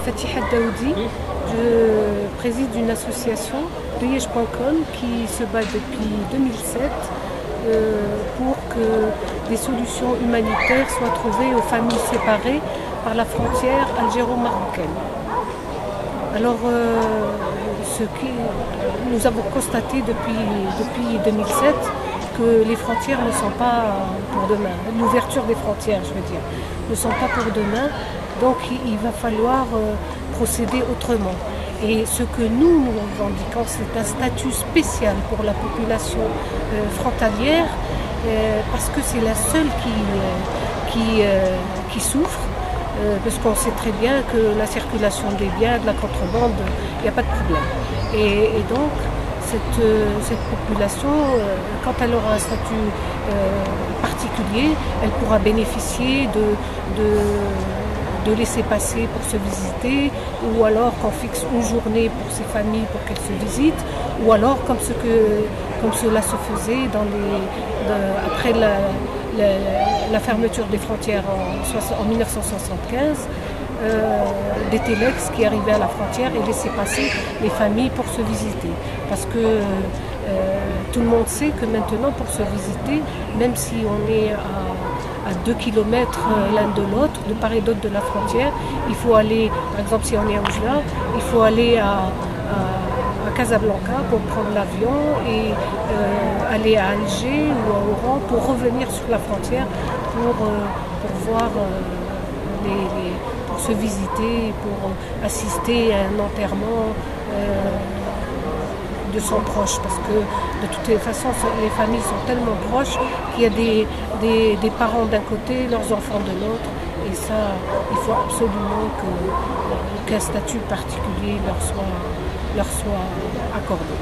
Fatiha Daoudi, je préside une association, Liège.com, qui se bat depuis 2007 pour que des solutions humanitaires soient trouvées aux familles séparées par la frontière algéro-marocaine. Alors, nous avons constaté depuis 2007 que les frontières ne sont pas pour demain. L'ouverture des frontières, je veux dire, ne sont pas pour demain. Donc, il va falloir procéder autrement. Et ce que nous revendiquons, c'est un statut spécial pour la population frontalière, parce que c'est la seule qui souffre. Parce qu'on sait très bien que la circulation des biens, de la contrebande, il n'y a pas de problème. Et donc, cette population, quand elle aura un statut particulier, elle pourra bénéficier de laisser passer pour se visiter, ou alors qu'on fixe une journée pour ces familles pour qu'elles se visitent, ou alors comme cela se faisait après la fermeture des frontières en 1975, des téléx qui arrivaient à la frontière et laissaient passer les familles pour se visiter. Parce que tout le monde sait que maintenant, pour se visiter, même si on est à 2 km l'un de l'autre, de part et d'autre de la frontière, il faut aller, par exemple si on est à Oujda, il faut aller à Casablanca pour prendre l'avion et aller à Alger ou à Oran pour revenir sur la frontière pour voir pour se visiter, pour assister à un enterrement de son proche, parce que de toutes les façons les familles sont tellement proches qu'il y a des parents d'un côté, leurs enfants de l'autre, et ça il faut absolument qu'un statut particulier leur soit accordé.